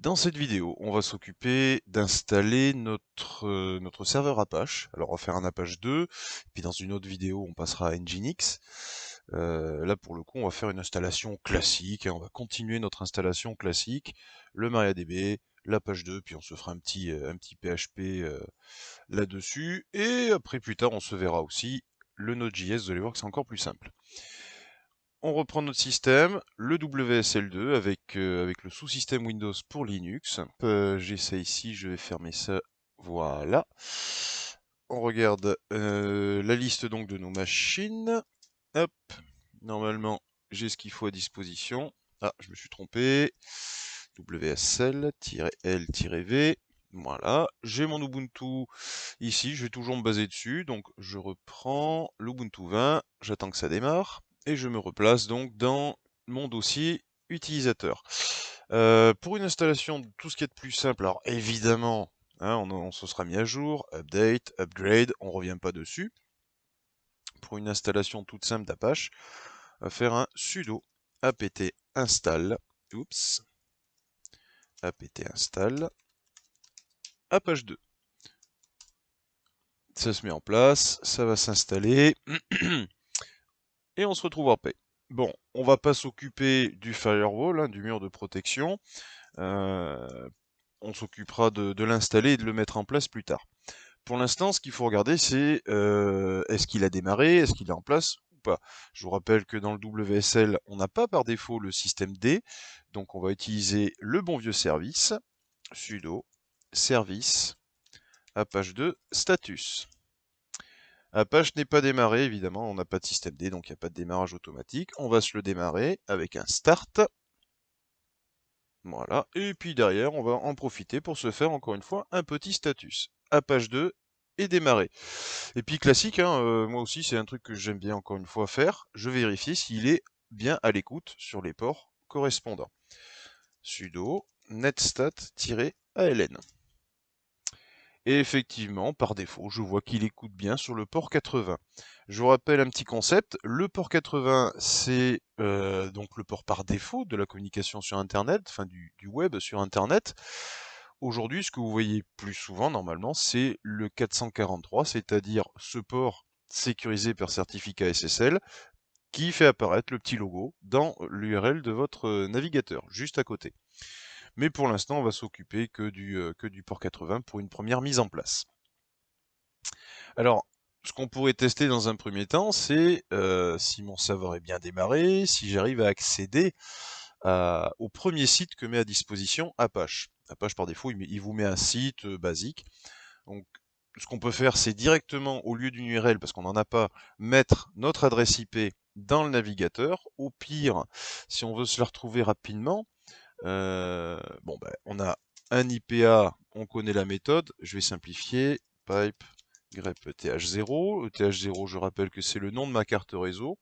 Dans cette vidéo, on va s'occuper d'installer notre serveur Apache. Alors on va faire un Apache 2, puis dans une autre vidéo on passera à Nginx. Là pour le coup on va faire une installation classique, hein, on va continuer notre installation classique, le MariaDB, l'Apache 2, puis on se fera un petit PHP là-dessus, et après plus tard on se verra aussi le Node.js, vous allez voir que c'est encore plus simple. On reprend notre système, le WSL2 avec le sous-système Windows pour Linux. J'ai ça ici, je vais fermer ça. Voilà. On regarde la liste donc de nos machines. Hop. Normalement, j'ai ce qu'il faut à disposition. Ah, je me suis trompé. WSL-L-V. Voilà. J'ai mon Ubuntu ici, je vais toujours me baser dessus. Donc, je reprends l'Ubuntu 20. J'attends que ça démarre et je me replace donc dans mon dossier utilisateur. Pour une installation de tout ce qui est de plus simple, alors évidemment, hein, on se sera mis à jour, update, upgrade, on revient pas dessus. Pour une installation toute simple d'Apache, on va faire un sudo apt install, oups, apt install Apache 2. Ça se met en place, ça va s'installer. Et on se retrouve en paix. Bon, on va pas s'occuper du firewall, hein, du mur de protection. On s'occupera de l'installer et de le mettre en place plus tard. Pour l'instant, ce qu'il faut regarder, c'est est-ce qu'il a démarré, est-ce qu'il est en place ou pas. Je vous rappelle que dans le WSL, on n'a pas par défaut le système D, donc on va utiliser le bon vieux service, sudo service Apache 2 status. Apache n'est pas démarré, évidemment, on n'a pas de système D, donc il n'y a pas de démarrage automatique. On va se le démarrer avec un start. Voilà, et puis derrière, on va en profiter pour se faire encore une fois un petit status. Apache 2 est démarré. Et puis classique, hein, moi aussi c'est un truc que j'aime bien encore une fois faire, je vérifie s'il est bien à l'écoute sur les ports correspondants. Sudo netstat-aln. Et effectivement, par défaut, je vois qu'il écoute bien sur le port 80. Je vous rappelle un petit concept, le port 80, c'est donc le port par défaut de la communication sur Internet, enfin du web sur Internet. Aujourd'hui, ce que vous voyez plus souvent, normalement, c'est le 443, c'est-à-dire ce port sécurisé par certificat SSL, qui fait apparaître le petit logo dans l'URL de votre navigateur, juste à côté. Mais pour l'instant, on va s'occuper que du port 80 pour une première mise en place. Alors, ce qu'on pourrait tester dans un premier temps, c'est si mon serveur est bien démarré, si j'arrive à accéder au premier site que met à disposition Apache. Apache, par défaut, il vous met un site basique. Donc, ce qu'on peut faire, c'est directement, au lieu d'une URL, parce qu'on n'en a pas, mettre notre adresse IP dans le navigateur. Au pire, si on veut se la retrouver rapidement, bon, ben, on a un IPA, on connaît la méthode, je vais simplifier, pipe grep ETH0. ETH0, je rappelle que c'est le nom de ma carte réseau.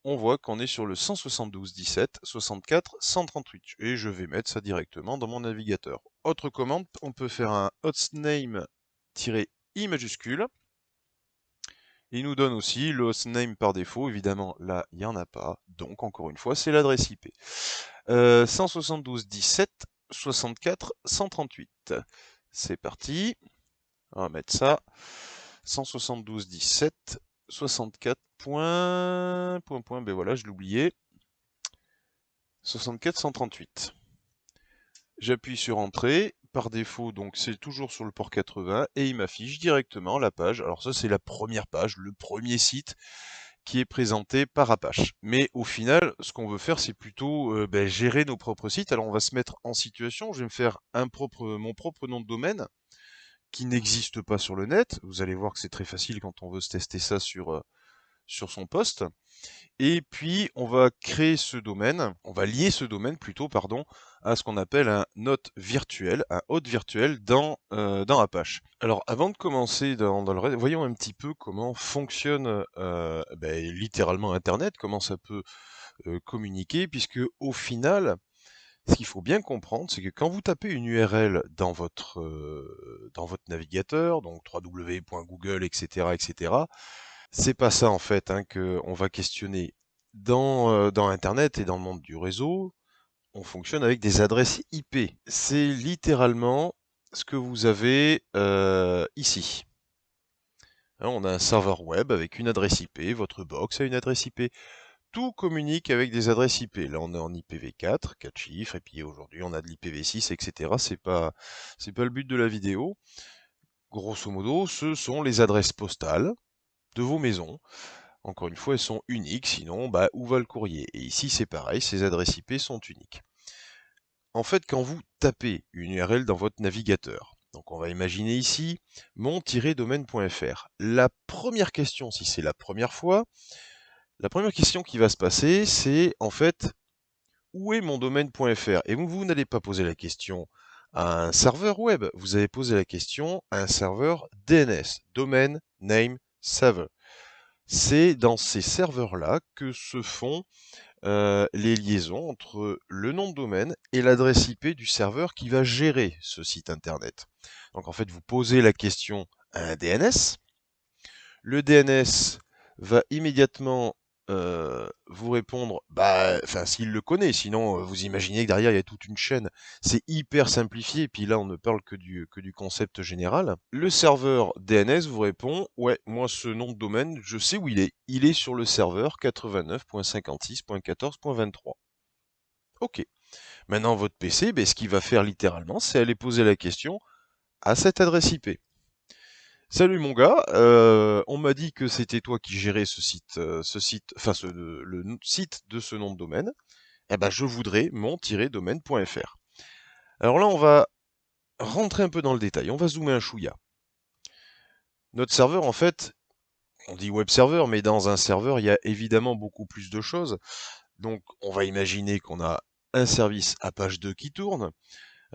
On voit qu'on est sur le 172.17.64.138 et je vais mettre ça directement dans mon navigateur. Autre commande, on peut faire un hostname-i majuscule. Il nous donne aussi le hostname par défaut, évidemment là il n'y en a pas, donc encore une fois c'est l'adresse IP. 172.17.64.138. C'est parti, on va mettre ça. 172.17.64. Ben voilà, je l'ai oublié. 64.138. J'appuie sur Entrée. Par défaut, donc c'est toujours sur le port 80 et il m'affiche directement la page. Alors ça, c'est la première page, le premier site qui est présenté par Apache. Mais au final, ce qu'on veut faire, c'est plutôt gérer nos propres sites. Alors on va se mettre en situation. Je vais me faire mon propre nom de domaine qui n'existe pas sur le net. Vous allez voir que c'est très facile quand on veut se tester ça sur son poste. Et puis, on va créer ce domaine, on va lier ce domaine plutôt, pardon, à ce qu'on appelle un hôte virtuel, un hôte virtuel dans Apache. Alors, avant de commencer dans le reste, voyons un petit peu comment fonctionne littéralement Internet, comment ça peut communiquer, puisque au final, ce qu'il faut bien comprendre, c'est que quand vous tapez une URL dans votre navigateur, donc www.google, etc., etc., c'est pas ça en fait hein, qu'on va questionner dans Internet et dans le monde du réseau. on fonctionne avec des adresses IP. C'est littéralement ce que vous avez ici. Hein, on a un serveur web avec une adresse IP, votre box a une adresse IP. Tout communique avec des adresses IP. Là, on est en IPv4, 4 chiffres, et puis aujourd'hui, on a de l'IPv6, etc. C'est pas le but de la vidéo. Grosso modo, ce sont les adresses postales de vos maisons. Encore une fois, elles sont uniques, sinon, bah, où va le courrier? Et ici, c'est pareil, ces adresses IP sont uniques. En fait, quand vous tapez une URL dans votre navigateur, donc on va imaginer ici mon-domaine.fr, la première question, si c'est la première fois, la première question qui va se passer, c'est en fait, où est mon domaine.fr? Et vous n'allez pas poser la question à un serveur web, vous allez poser la question à un serveur DNS, Domain Name Server. C'est dans ces serveurs-là que se font les liaisons entre le nom de domaine et l'adresse IP du serveur qui va gérer ce site internet. Donc en fait, vous posez la question à un DNS. Le DNS va immédiatement vous répondre, enfin s'il le connaît, sinon vous imaginez que derrière il y a toute une chaîne. C'est hyper simplifié, puis là on ne parle que du concept général. Le serveur DNS vous répond, ouais, moi ce nom de domaine, je sais où il est. Il est sur le serveur 89.56.14.23. Ok. Maintenant votre PC, ce qu'il va faire littéralement, c'est aller poser la question à cette adresse IP. Salut mon gars, on m'a dit que c'était toi qui gérais ce site, enfin le site de ce nom de domaine. Eh ben, je voudrais mon-domaine.fr. Alors là, on va rentrer un peu dans le détail. On va zoomer un chouïa. Notre serveur, en fait, on dit web server, mais dans un serveur, il y a évidemment beaucoup plus de choses. Donc, on va imaginer qu'on a un service Apache 2 qui tourne.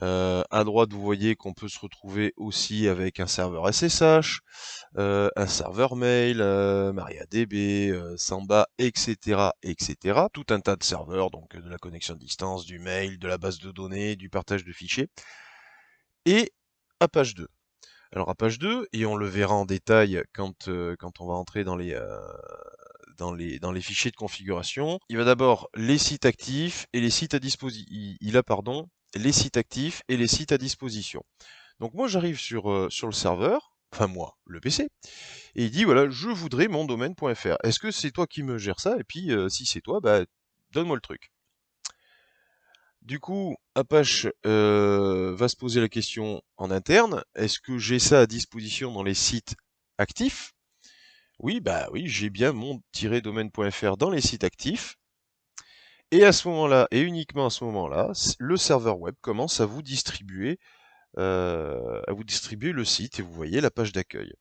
À droite, vous voyez qu'on peut se retrouver aussi avec un serveur SSH, un serveur mail, MariaDB, Samba, etc., etc. Tout un tas de serveurs, donc de la connexion à distance, du mail, de la base de données, du partage de fichiers. Et Apache 2. Alors Apache 2, et on le verra en détail quand on va entrer dans les fichiers de configuration, il va d'abord les sites actifs et les sites à disposition. Il a les sites actifs et les sites à disposition. Donc moi j'arrive sur le serveur, enfin moi, le PC, et il dit voilà, je voudrais mon domaine.fr. Est-ce que c'est toi qui me gères ça? Et puis si c'est toi, donne-moi le truc. Du coup, Apache va se poser la question en interne, est-ce que j'ai ça à disposition dans les sites actifs? Oui, oui, j'ai bien mon-domaine.fr dans les sites actifs. Et à ce moment-là, et uniquement à ce moment-là, le serveur web commence à vous distribuer le site et vous voyez la page d'accueil.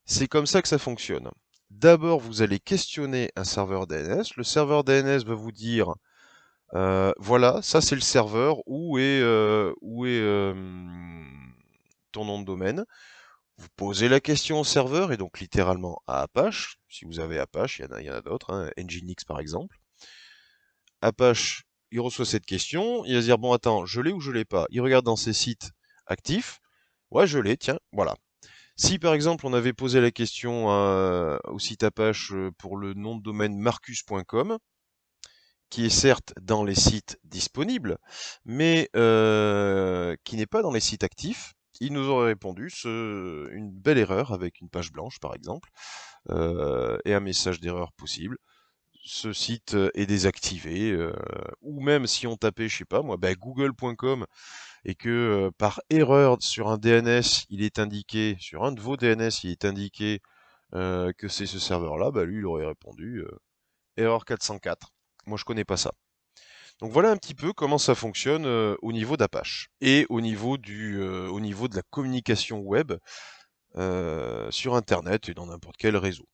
C'est comme ça que ça fonctionne. D'abord, vous allez questionner un serveur DNS. Le serveur DNS va vous dire voilà, ça c'est le serveur, où est ton nom de domaine. Vous posez la question au serveur, et donc littéralement à Apache, si vous avez Apache, il y en a d'autres, hein, Nginx par exemple. Apache, il reçoit cette question, il va se dire, bon attends, je l'ai ou je l'ai pas? Il regarde dans ses sites actifs, ouais je l'ai, tiens, voilà. Si par exemple on avait posé la question au site Apache pour le nom de domaine marcus.com, qui est certes dans les sites disponibles, mais qui n'est pas dans les sites actifs, il nous aurait répondu une belle erreur avec une page blanche par exemple, et un message d'erreur possible. Ce site est désactivé, ou même si on tapait, je sais pas moi, google.com, et que par erreur sur un DNS, il est indiqué, sur un de vos DNS, il est indiqué que c'est ce serveur-là, lui il aurait répondu erreur 404. Moi je connais pas ça. Donc voilà un petit peu comment ça fonctionne au niveau d'Apache et au niveau de la communication web sur Internet et dans n'importe quel réseau.